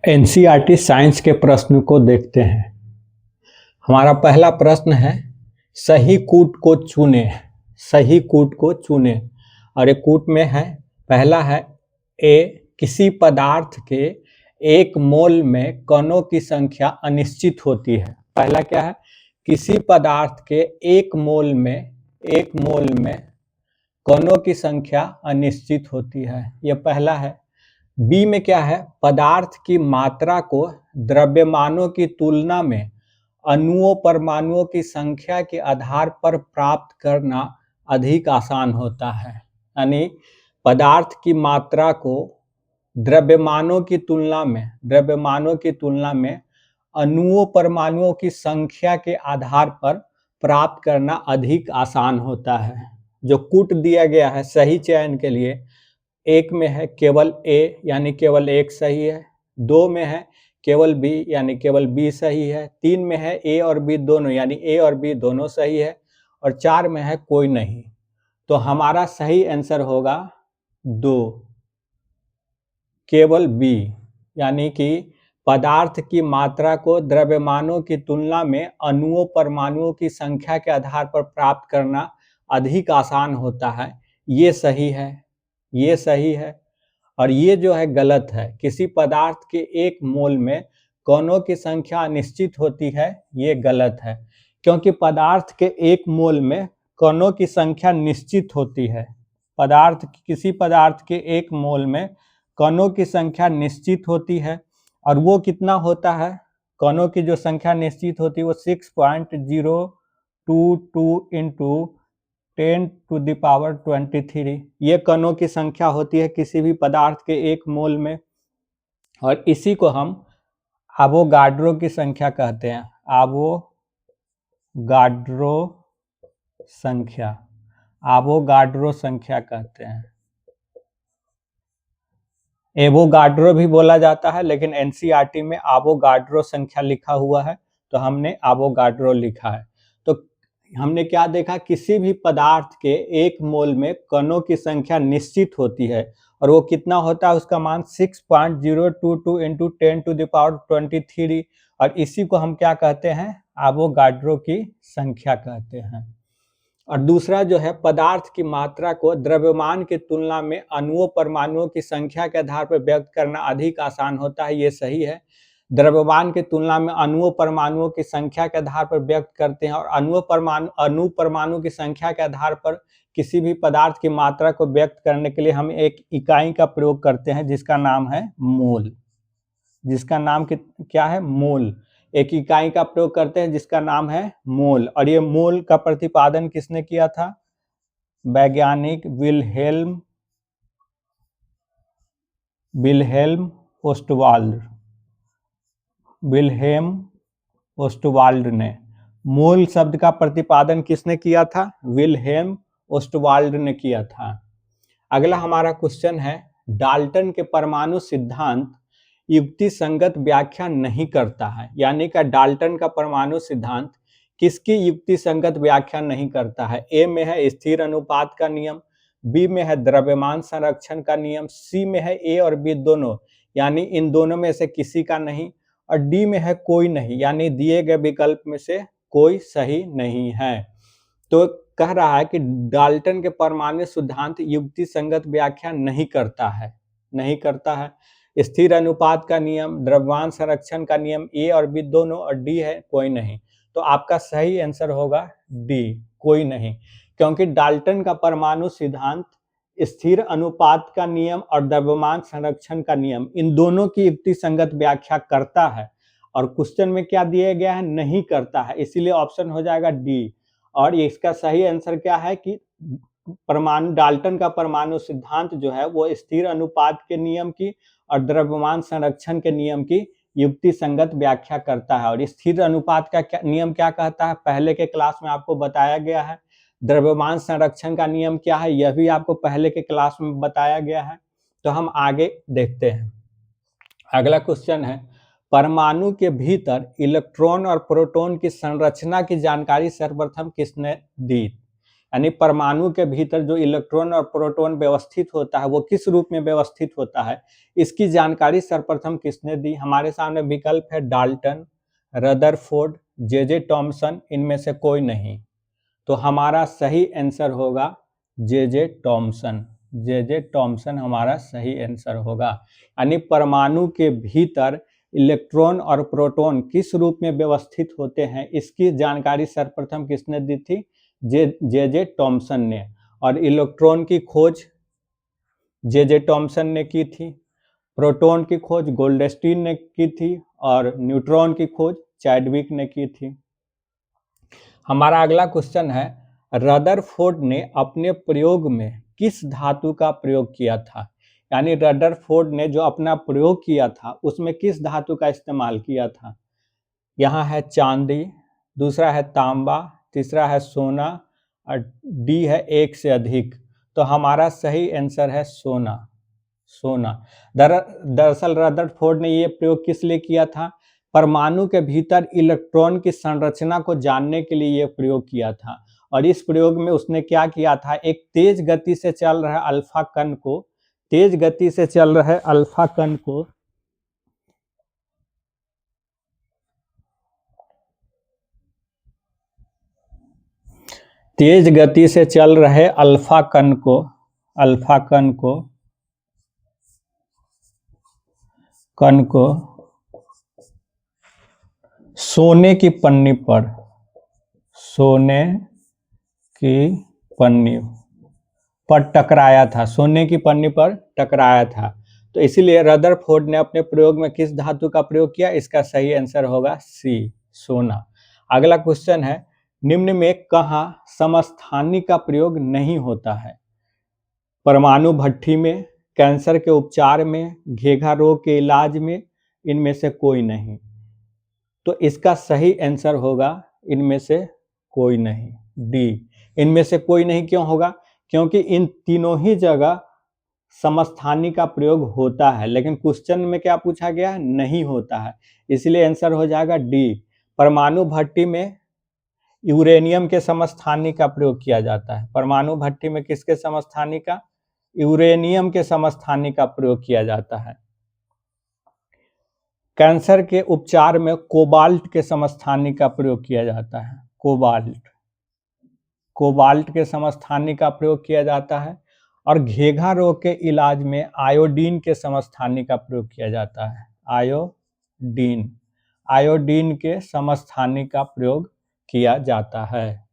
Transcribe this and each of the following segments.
NCERT science के प्रश्न को देखते हैं। हमारा पहला प्रश्न है, सही कूट को चुने। सही कूट को चुने और एक कूट में है, पहला है ए, किसी पदार्थ के एक मोल में कणों की संख्या अनिश्चित होती है। पहला क्या है, किसी पदार्थ के एक मोल में कणों की संख्या अनिश्चित होती है, यह पहला है। बी में क्या है, पदार्थ की मात्रा को द्रव्यमानों की तुलना में अणुओं परमाणुओं की संख्या के आधार पर प्राप्त करना अधिक आसान होता है। यानी पदार्थ की मात्रा को द्रव्यमानों की तुलना में अणुओं परमाणुओं की संख्या के आधार पर प्राप्त करना अधिक आसान होता है। जो कूट दिया गया है सही चयन के लिए, एक में है केवल ए यानी केवल एक सही है, दो में है केवल बी यानी केवल बी सही है, तीन में है ए और बी दोनों यानी ए और बी दोनों सही है, और चार में है कोई नहीं। तो हमारा सही आंसर होगा दो, केवल बी। यानी कि पदार्थ की मात्रा को द्रव्यमानों की तुलना में अणुओं परमाणुओं की संख्या के आधार पर प्राप्त करना अधिक आसान होता है, ये सही है, ये सही है। और ये जो है गलत है, किसी पदार्थ के एक मोल में कणों की संख्या अनिश्चित होती है, ये गलत है। क्योंकि पदार्थ के एक मोल में कणों की संख्या निश्चित होती है। किसी पदार्थ के एक मोल में कणों की संख्या निश्चित होती है, और वो कितना होता है, कणों की जो संख्या निश्चित होती है वो 6.022 इंटू 10⁻23 ये कणों की संख्या होती है किसी भी पदार्थ के एक मोल में, और इसी को हम एवोगाड्रो की संख्या कहते हैं। एवोगाड्रो संख्या कहते हैं। एवोगाड्रो भी बोला जाता है, लेकिन एनसीईआरटी में एवोगाड्रो संख्या लिखा हुआ है, तो हमने एवोगाड्रो लिखा है। तो हमने क्या देखा, किसी भी पदार्थ के एक मोल में कणों की संख्या निश्चित होती है, और वो कितना होता है, उसका मान 6.022 इंटू 10⁻23, और इसी को हम क्या कहते हैं, एवोगाड्रो की संख्या कहते हैं। और दूसरा जो है, पदार्थ की मात्रा को द्रव्यमान की तुलना में अणुओं परमाणुओं की संख्या के आधार पर व्यक्त करना अधिक आसान होता है, ये सही है। द्रव्यमान की तुलना में अणुओं परमाणुओं की संख्या के आधार पर व्यक्त करते हैं, और अणु परमाणु की संख्या के आधार पर किसी भी पदार्थ की मात्रा को व्यक्त करने के लिए हम एक इकाई का प्रयोग करते हैं, जिसका नाम है मोल। जिसका नाम क्या है, मोल। एक इकाई का प्रयोग करते हैं जिसका नाम है मोल, और ये मोल का प्रतिपादन किसने किया था, वैज्ञानिक विल्हेल्म ओस्टवाल्ड ने। मोल शब्द का प्रतिपादन किसने किया था, विल्हेल्म ओस्टवाल्ड ने किया था। अगला हमारा क्वेश्चन है, डाल्टन के परमाणु सिद्धांत युक्ति संगत व्याख्या नहीं करता है। यानी कि डाल्टन का परमाणु सिद्धांत किसकी युक्ति संगत व्याख्या नहीं करता है। ए में है स्थिर अनुपात का नियम, बी में है द्रव्यमान संरक्षण का नियम, सी में है ए और बी दोनों यानी इन दोनों में से किसी का नहीं, और डी में है कोई नहीं यानी दिए गए विकल्प में से कोई सही नहीं है। तो कह रहा है कि डाल्टन के परमाणु सिद्धांत युक्ति संगत व्याख्या नहीं करता है। स्थिर अनुपात का नियम, द्रव्यमान संरक्षण का नियम, ए और बी दोनों, और डी है कोई नहीं। तो आपका सही आंसर होगा डी, कोई नहीं। क्योंकि डाल्टन का परमाणु सिद्धांत स्थिर अनुपात का नियम और द्रव्यमान संरक्षण का नियम इन दोनों की युक्ति संगत व्याख्या करता है, और क्वेश्चन में क्या दिया गया है, नहीं करता है, इसीलिए ऑप्शन हो जाएगा डी। और इसका सही आंसर क्या है कि डाल्टन का परमाणु सिद्धांत जो है वो स्थिर अनुपात के नियम की और द्रव्यमान संरक्षण के नियम की युक्ति संगत व्याख्या करता है। और स्थिर अनुपात का नियम क्या कहता है, पहले के क्लास में आपको बताया गया है। द्रव्यमान संरक्षण का नियम क्या है, यह भी आपको पहले के क्लास में बताया गया है। तो हम आगे देखते हैं। अगला क्वेश्चन है, परमाणु के भीतर इलेक्ट्रॉन और प्रोटॉन की संरचना की जानकारी सर्वप्रथम किसने दी। यानी परमाणु के भीतर जो इलेक्ट्रॉन और प्रोटॉन व्यवस्थित होता है वो किस रूप में व्यवस्थित होता है, इसकी जानकारी सर्वप्रथम किसने दी? हमारे सामने विकल्प है डाल्टन, रदरफोर्ड, जे टॉमसन, इनमें से कोई नहीं। तो हमारा सही आंसर होगा जे टॉमसन। जे टॉमसन हमारा सही आंसर होगा। यानी परमाणु के भीतर इलेक्ट्रॉन और प्रोटॉन किस रूप में व्यवस्थित होते हैं, इसकी जानकारी सर्वप्रथम किसने दी थी? जे टॉमसन ने। और इलेक्ट्रॉन की खोज जे टॉमसन ने की थी, प्रोटॉन की खोज गोल्डस्टीन ने की थी, और न्यूट्रॉन की खोज चैडविक ने की थी। हमारा अगला क्वेश्चन है, रदरफोर्ड ने अपने प्रयोग में किस धातु का प्रयोग किया था? यानी रदरफोर्ड ने जो अपना प्रयोग किया था उसमें किस धातु का इस्तेमाल किया था? यहाँ है चांदी, दूसरा है तांबा, तीसरा है सोना, और डी है एक से अधिक। तो हमारा सही आंसर है सोना। सोना। दरअसल रदरफोर्ड ने ये प्रयोग किस लिए किया था? परमाणु के भीतर इलेक्ट्रॉन की संरचना को जानने के लिए यह प्रयोग किया था। और इस प्रयोग में उसने क्या किया था? एक तेज गति से चल रहे अल्फा कण को, तेज गति से चल रहे अल्फा कण को तेज गति से चल रहे अल्फा कण को सोने की पन्नी पर टकराया था, सोने की पन्नी पर टकराया था। तो इसीलिए रदरफोर्ड ने अपने प्रयोग में किस धातु का प्रयोग किया? इसका सही आंसर होगा सी, सोना। अगला क्वेश्चन है, निम्न में कहाँ समस्थानी का प्रयोग नहीं होता है? परमाणु भट्ठी में, कैंसर के उपचार में, घेघा रोग के इलाज में, इनमें से कोई नहीं। तो इसका सही आंसर होगा इनमें से कोई नहीं, डी। इनमें से कोई नहीं क्यों होगा? क्योंकि इन तीनों ही जगह समस्थानी का प्रयोग होता है, लेकिन क्वेश्चन में क्या पूछा गया? नहीं होता है, इसलिए आंसर हो जाएगा डी। परमाणु भट्टी में यूरेनियम के समस्थानी का प्रयोग किया जाता है। परमाणु भट्टी में किसके समस्थानी का? यूरेनियम के समस्थानी का प्रयोग किया जाता है। कैंसर के उपचार में कोबाल्ट के समस्थानी का प्रयोग किया जाता है। कोबाल्ट के समस्थानी का प्रयोग किया जाता है। और घेघा रोग के इलाज में आयोडीन के समस्थानी का प्रयोग किया जाता है। आयोडीन के समस्थानी का प्रयोग किया जाता है।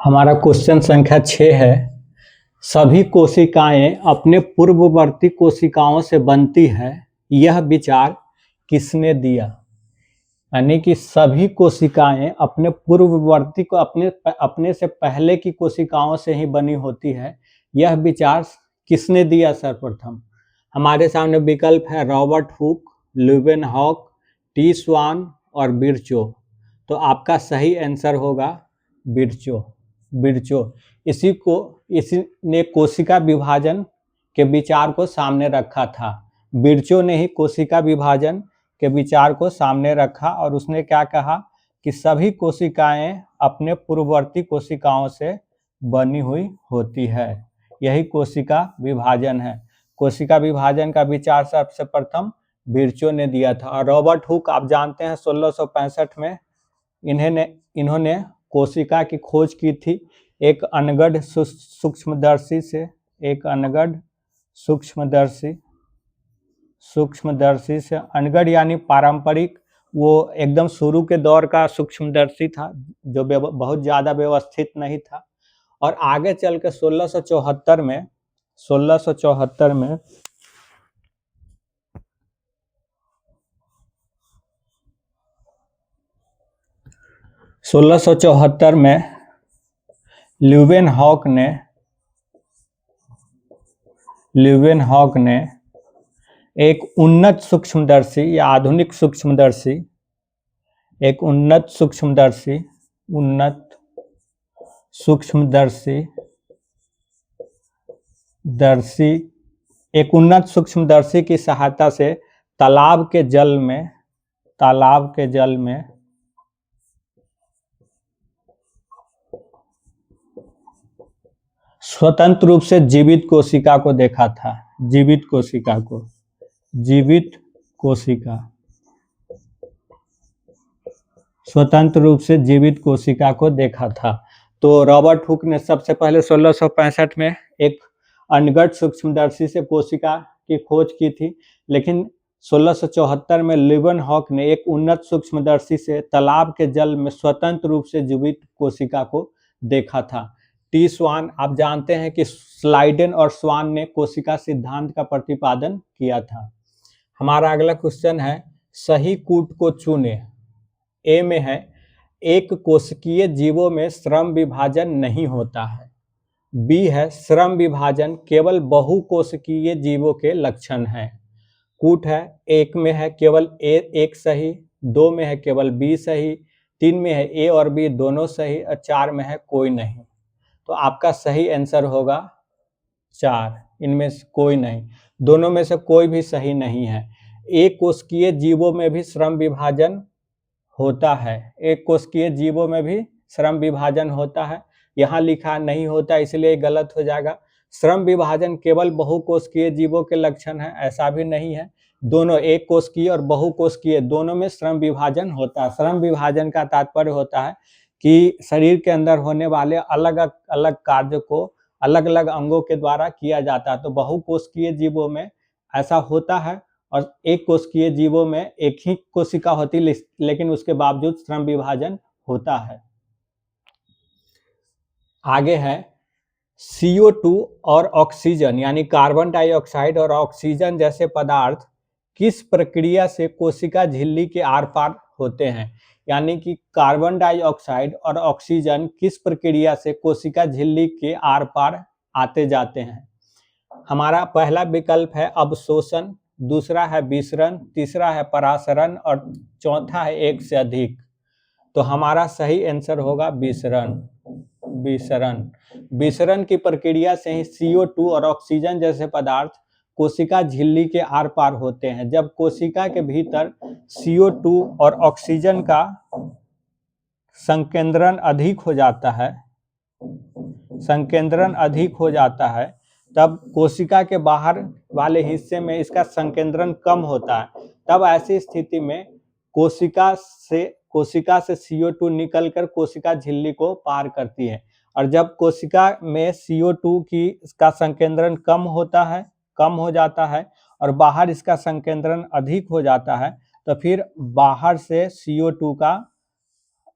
हमारा क्वेश्चन संख्या 6 है, सभी कोशिकाएं अपने पूर्ववर्ती कोशिकाओं से बनती है, यह विचार किसने दिया? यानी कि सभी कोशिकाएं अपने पूर्ववर्ती को अपने से पहले की कोशिकाओं से ही बनी होती है, यह विचार किसने दिया? सर्वप्रथम हमारे सामने विकल्प है रॉबर्ट हुक, ल्यूवेनहॉक, टी स्वान और बिरचो। तो आपका सही आंसर होगा बिरचो। इसी ने कोशिका विभाजन के विचार को सामने रखा था। बिरचो ने ही कोशिका विभाजन के विचार को सामने रखा, और उसने क्या कहा कि सभी कोशिकाएं अपने पूर्ववर्ती कोशिकाओं से बनी हुई होती है, यही कोशिका विभाजन है। कोशिका विभाजन का विचार सबसे प्रथम बिरचो ने दिया था। और रॉबर्ट हुक आप जानते हैं 1665 में इन्होंने कोशिका की खोज की थी, एक अनगढ़ सूक्ष्मदर्शी से, अनगढ़ यानी पारंपरिक, वो एकदम शुरू के दौर का सूक्ष्मदर्शी था जो बहुत ज़्यादा व्यवस्थित नहीं था। और आगे चल के 1674 में 1674 में ल्यूवेनहॉक ने एक उन्नत सूक्ष्मदर्शी या आधुनिक सूक्ष्मदर्शी, एक उन्नत सूक्ष्मदर्शी एक उन्नत सूक्ष्मदर्शी की सहायता से तालाब के जल में स्वतंत्र रूप से जीवित कोशिका को देखा था। जीवित कोशिका स्वतंत्र रूप से जीवित कोशिका को देखा था। तो रॉबर्ट हुक ने सबसे पहले 1665 में एक अनगढ़ सूक्ष्मदर्शी से कोशिका की खोज की थी, लेकिन 1674 में लीeuwenhoek ने एक उन्नत सूक्ष्मदर्शी से तालाब के जल में स्वतंत्र रूप से जीवित कोशिका को देखा था। टी स्वान, आप जानते हैं कि स्लाइडेन और स्वान ने कोशिका सिद्धांत का प्रतिपादन किया था। हमारा अगला क्वेश्चन है, सही कूट को चुने। ए में है, एक कोशिकीय जीवों में श्रम विभाजन नहीं होता है। बी है, श्रम विभाजन केवल बहुकोशिकीय जीवों के लक्षण है। कूट है, एक में है केवल एक सही, 2 में है केवल बी सही, 3 में है ए और बी दोनों सही और 4 में है कोई नहीं। तो आपका सही आंसर होगा 4, इनमें से कोई नहीं, दोनों में से कोई भी सही नहीं है। एक कोशिकीय जीवों में भी श्रम विभाजन होता है, एक कोशिकीय जीवों में भी श्रम विभाजन होता है। यहाँ लिखा नहीं होता, इसलिए गलत हो जाएगा। श्रम विभाजन केवल बहुकोशिकीय जीवों के लक्षण है, ऐसा भी नहीं है। दोनों, एक कोशिकीय और बहुकोशिकीय दोनों में श्रम विभाजन होता है। श्रम विभाजन का तात्पर्य होता है कि शरीर के अंदर होने वाले अलग अलग कार्य को अलग अलग अंगों के द्वारा किया जाता है। तो बहुकोशिकीय जीवों में ऐसा होता है और एक कोशिकीय जीवों में एक ही कोशिका होती, लेकिन उसके बावजूद श्रम विभाजन होता है। आगे है, CO2 और ऑक्सीजन यानी कार्बन डाइऑक्साइड और ऑक्सीजन जैसे पदार्थ किस प्रक्रिया से कोशिका झिल्ली के आर पार होते हैं। यानी कि कार्बन डाइऑक्साइड और ऑक्सीजन किस प्रक्रिया से कोशिका झिल्ली के आर पार आते जाते हैं। हमारा पहला विकल्प है अवशोषण, दूसरा है विसरण, तीसरा है परासरण और चौथा है एक से अधिक। तो हमारा सही आंसर होगा विसरण। विसरण की प्रक्रिया से ही CO2 और ऑक्सीजन जैसे पदार्थ कोशिका झिल्ली के आर पार होते हैं। जब कोशिका के भीतर CO2 और ऑक्सीजन का संकेंद्रण अधिक हो जाता है, तब कोशिका के बाहर वाले हिस्से में इसका संकेंद्रण कम होता है। तब ऐसी स्थिति में कोशिका से CO2 निकलकर कोशिका झिल्ली को पार करती है। और जब कोशिका में CO2 का संकेंद्रण कम हो जाता है और बाहर इसका संकेंद्रण अधिक हो जाता है, तो फिर बाहर से CO2 का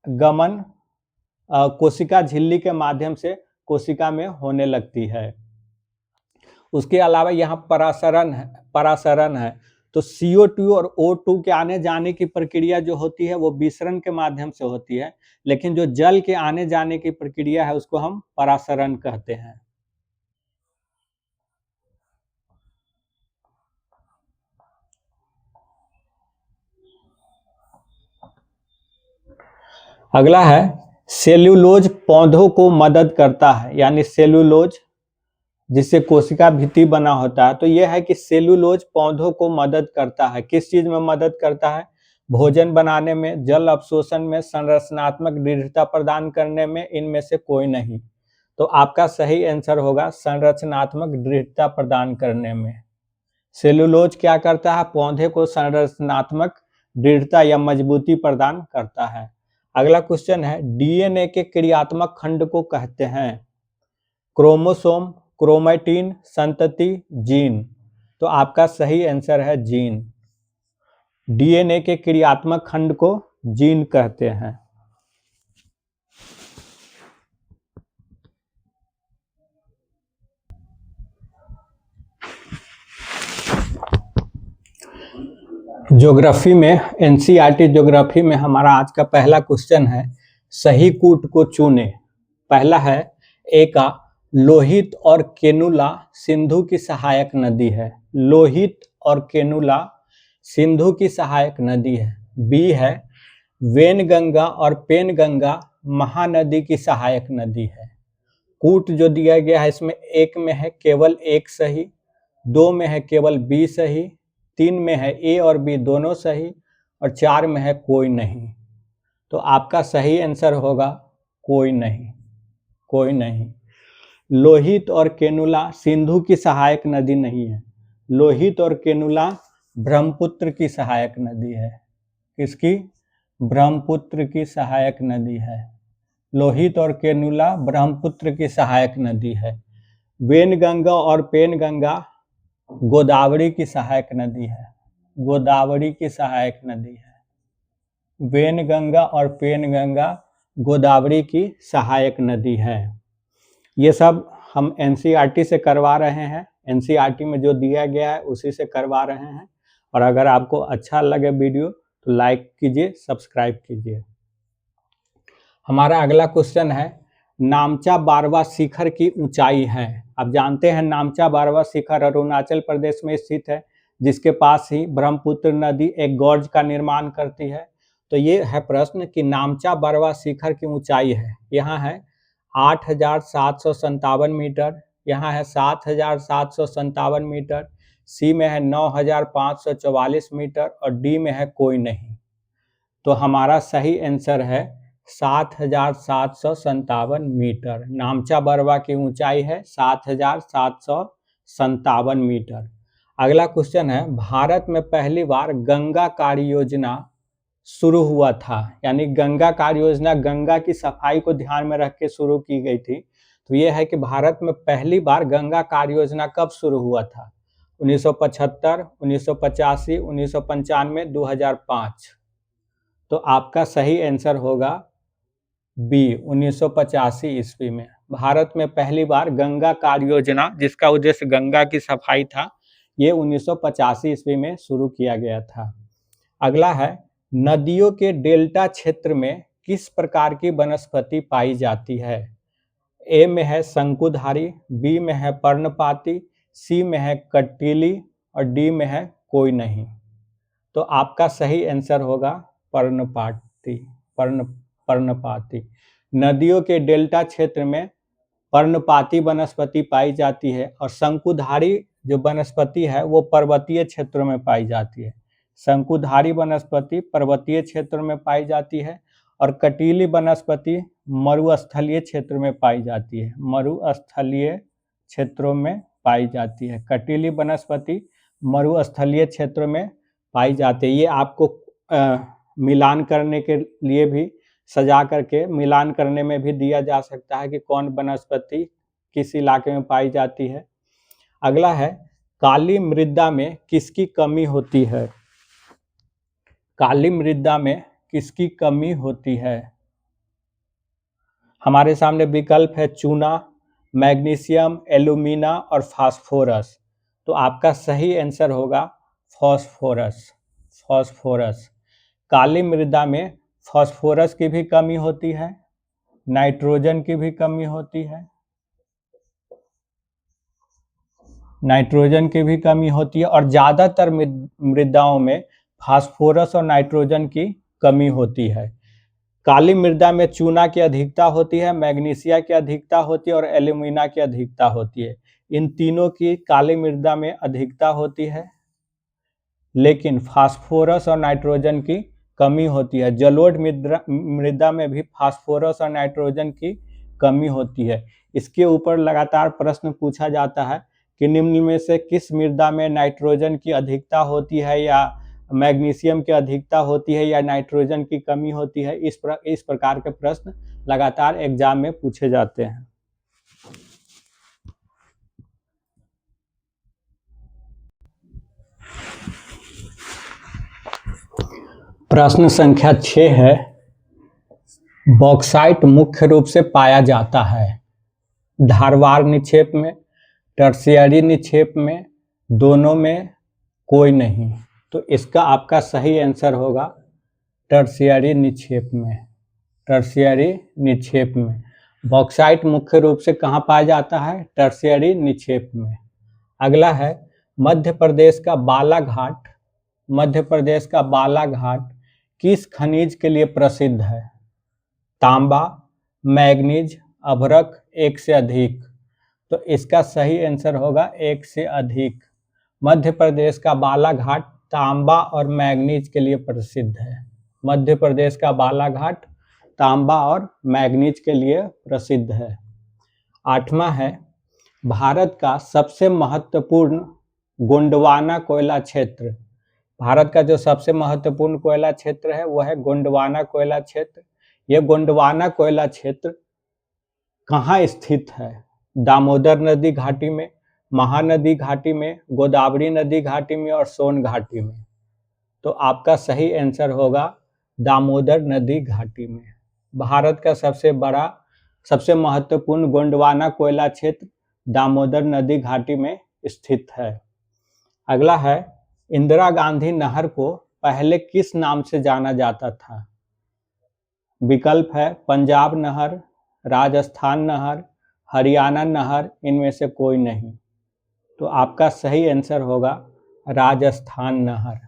गमन कोशिका झिल्ली के माध्यम से कोशिका में होने लगती है। उसके अलावा यहाँ परासरण है। तो CO2 और O2 के आने जाने की प्रक्रिया जो होती है वो विसरण के माध्यम से होती है, लेकिन जो जल के आने जाने की प्रक्रिया है उसको हम परासरण कहते हैं। अगला है, सेल्यूलोज पौधों को मदद करता है। यानी सेल्यूलोज जिससे कोशिका भित्ति बना होता है, तो यह है कि सेल्यूलोज पौधों को मदद करता है। किस चीज में मदद करता है? भोजन बनाने में, जल अवशोषण में, संरचनात्मक दृढ़ता प्रदान करने में, इनमें से कोई नहीं। तो आपका सही आंसर होगा संरचनात्मक दृढ़ता प्रदान करने में। सेल्यूलोज क्या करता है? पौधे को संरचनात्मक दृढ़ता या मजबूती प्रदान करता है। अगला क्वेश्चन है, DNA के क्रियात्मक खंड को कहते हैं क्रोमोसोम, क्रोमैटिन, संतति, जीन। तो आपका सही आंसर है जीन। DNA के क्रियात्मक खंड को जीन कहते हैं। ज्योग्राफी में, NCERT ज्योग्राफी में हमारा आज का पहला क्वेश्चन है, सही कूट को चुने। पहला है, ए का लोहित और केनुला सिंधु की सहायक नदी है। लोहित और केनुला सिंधु की सहायक नदी है। बी है, वेनगंगा और पेनगंगा महानदी की सहायक नदी है। कूट जो दिया गया है इसमें एक में है केवल एक सही, 2 में है केवल बी सही, 3 में है ए और बी दोनों सही, और 4 में है कोई नहीं। तो आपका सही आंसर होगा कोई नहीं, कोई नहीं। लोहित और केनुला सिंधु की सहायक नदी नहीं है। लोहित और केनुला ब्रह्मपुत्र की सहायक नदी है। किसकी? ब्रह्मपुत्र की सहायक नदी है। लोहित और केनुला ब्रह्मपुत्र की सहायक नदी है। वेनगंगा और पेनगंगा गोदावरी की सहायक नदी है। गोदावरी की सहायक नदी है। वेनगंगा और पेनगंगा गोदावरी की सहायक नदी है। ये सब हम एनसीईआरटी से करवा रहे हैं। एनसीईआरटी में जो दिया गया है उसी से करवा रहे हैं। और अगर आपको अच्छा लगे वीडियो तो लाइक कीजिए, सब्सक्राइब कीजिए। हमारा अगला क्वेश्चन है, नामचा बारवा शिखर की ऊंचाई है। आप जानते हैं नामचा बारवा शिखर अरुणाचल प्रदेश में स्थित है, जिसके पास ही ब्रह्मपुत्र नदी एक गॉर्ज का निर्माण करती है। तो ये है प्रश्न कि नामचा बारवा शिखर की ऊंचाई है, यहाँ है 8,757 मीटर, यहाँ है 7,757 मीटर, सी में है 9,544 मीटर और डी में है कोई नहीं। तो हमारा सही आंसर है 7,757 मीटर। नामचा बरवा की ऊंचाई है 7,757 मीटर। अगला क्वेश्चन है, भारत में पहली बार गंगा कार्य योजना शुरू हुआ था, यानी गंगा कार्य योजना गंगा की सफाई को ध्यान में रख के शुरू की गई थी। तो ये है कि भारत में पहली बार गंगा कार्य योजना कब शुरू हुआ था? 1975, 1985, 1995, 2005। तो आपका सही आंसर होगा बी, 1985 ईस्वी में भारत में पहली बार गंगा कार्य योजना, जिसका उद्देश्य गंगा की सफाई था, ये 1985 ईस्वी में शुरू किया गया था। अगला है, नदियों के डेल्टा क्षेत्र में किस प्रकार की वनस्पति पाई जाती है? ए में है शंकुधारी, बी में है पर्णपाती, सी में है कटीली और डी में है कोई नहीं। तो आपका सही आंसर होगा पर्णपाती। पर्णपाती। नदियों के डेल्टा क्षेत्र में पर्णपाती वनस्पति पाई जाती है और शंकुधारी जो वनस्पति है वो पर्वतीय क्षेत्रों में पाई जाती है। शंकुधारी वनस्पति पर्वतीय क्षेत्र में पाई जाती है और कटीली वनस्पति मरुस्थलीय क्षेत्र में पाई जाती है। मरुस्थलीय क्षेत्रों में पाई जाती है। कटीली वनस्पति मरुस्थलीय क्षेत्रों में पाई जाती है। ये आपको मिलान करने के लिए भी, सजा करके मिलान करने में भी दिया जा सकता है कि कौन वनस्पति किस इलाके में पाई जाती है। अगला है, काली मृदा में किसकी कमी होती है? काली मृदा में किसकी कमी होती है? हमारे सामने विकल्प है चूना, मैग्नीशियम, एल्यूमिना और फास्फोरस। तो आपका सही आंसर होगा फास्फोरस। फास्फोरस। काली मृदा में फास्फोरस की भी कमी होती है, नाइट्रोजन की भी कमी होती है, नाइट्रोजन की भी कमी होती है और ज़्यादातर मृदाओं में फास्फोरस और नाइट्रोजन की कमी होती है। काली मृदा में चूना की अधिकता होती है, मैग्नीशिया की अधिकता होती है और एल्यूमिना की अधिकता होती है। इन तीनों की काली मृदा में अधिकता होती है, लेकिन फास्फोरस और नाइट्रोजन की कमी होती है। जलोढ़ मृदा में भी फास्फोरस और नाइट्रोजन की कमी होती है। इसके ऊपर लगातार प्रश्न पूछा जाता है कि निम्न में से किस मृदा में नाइट्रोजन की अधिकता होती है या मैग्नीशियम की अधिकता होती है या नाइट्रोजन की कमी होती है। इस प्रकार के प्रश्न लगातार एग्जाम में पूछे जाते हैं। प्रश्न संख्या 6 है, बॉक्साइट मुख्य रूप से पाया जाता है धारवाड़ निक्षेप में, टर्शियरी निक्षेप में, दोनों में, कोई नहीं। तो इसका आपका सही आंसर होगा टर्शियरी निक्षेप में। टर्शियरी निक्षेप में बॉक्साइट मुख्य रूप से कहाँ पाया जाता है? टर्शियरी निक्षेप में। अगला है, मध्य प्रदेश का बालाघाट, मध्य प्रदेश का बालाघाट किस खनिज के लिए प्रसिद्ध है? तांबा, मैग्नीज, अभ्रक, एक से अधिक। तो इसका सही आंसर होगा एक से अधिक। मध्य प्रदेश का बालाघाट तांबा और मैंगनीज के लिए प्रसिद्ध है। मध्य प्रदेश का बालाघाट तांबा और मैंगनीज के लिए प्रसिद्ध है। 8वां है, भारत का सबसे महत्वपूर्ण गोंडवाना कोयला क्षेत्र। भारत का जो सबसे महत्वपूर्ण कोयला क्षेत्र है वह है गोंडवाना कोयला क्षेत्र। यह गोंडवाना कोयला क्षेत्र कहाँ स्थित है? दामोदर नदी घाटी में, महानदी घाटी में, गोदावरी नदी घाटी में और सोन घाटी में। तो आपका सही आंसर होगा दामोदर नदी घाटी में। भारत का सबसे महत्वपूर्ण गोंडवाना कोयला क्षेत्र दामोदर नदी घाटी में स्थित है। अगला है, इंदिरा गांधी नहर को पहले किस नाम से जाना जाता था? विकल्प है पंजाब नहर, राजस्थान नहर, हरियाणा नहर, इनमें से कोई नहीं। तो आपका सही आंसर होगा राजस्थान नहर।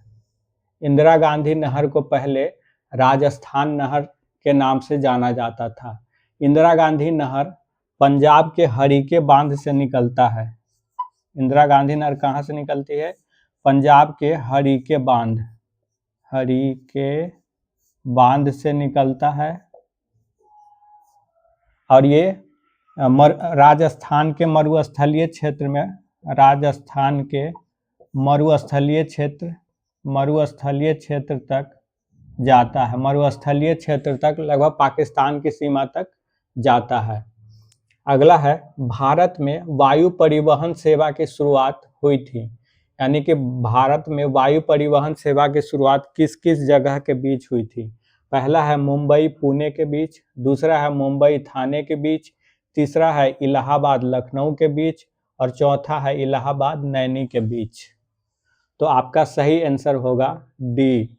इंदिरा गांधी नहर को पहले राजस्थान नहर के नाम से जाना जाता था। इंदिरा गांधी नहर पंजाब के हरीके बांध से निकलता है। इंदिरा गांधी नहर कहाँ से निकलती है? पंजाब के हरीके बांध से निकलता है और ये राजस्थान के मरुस्थलीय क्षेत्र तक जाता है। मरुस्थलीय क्षेत्र तक, लगभग पाकिस्तान की सीमा तक जाता है। अगला है, भारत में वायु परिवहन सेवा की शुरुआत हुई थी। यानी कि भारत में वायु परिवहन सेवा की शुरुआत किस किस जगह के बीच हुई थी? पहला है मुंबई पुणे के बीच, दूसरा है मुंबई थाने के बीच, तीसरा है इलाहाबाद लखनऊ के बीच और चौथा है इलाहाबाद नैनी के बीच। तो आपका सही आंसर होगा डी,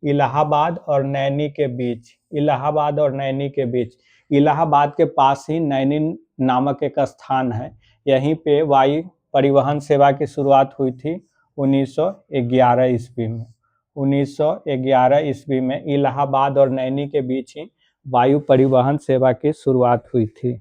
इलाहाबाद और नैनी के बीच। इलाहाबाद और नैनी के बीच, इलाहाबाद के पास ही नैनी नामक एक स्थान है। यहीं पे वायु परिवहन सेवा की शुरुआत हुई थी 1911 ईस्वी में। 1911 ईस्वी में इलाहाबाद और नैनी के बीच ही वायु परिवहन सेवा की शुरुआत हुई थी।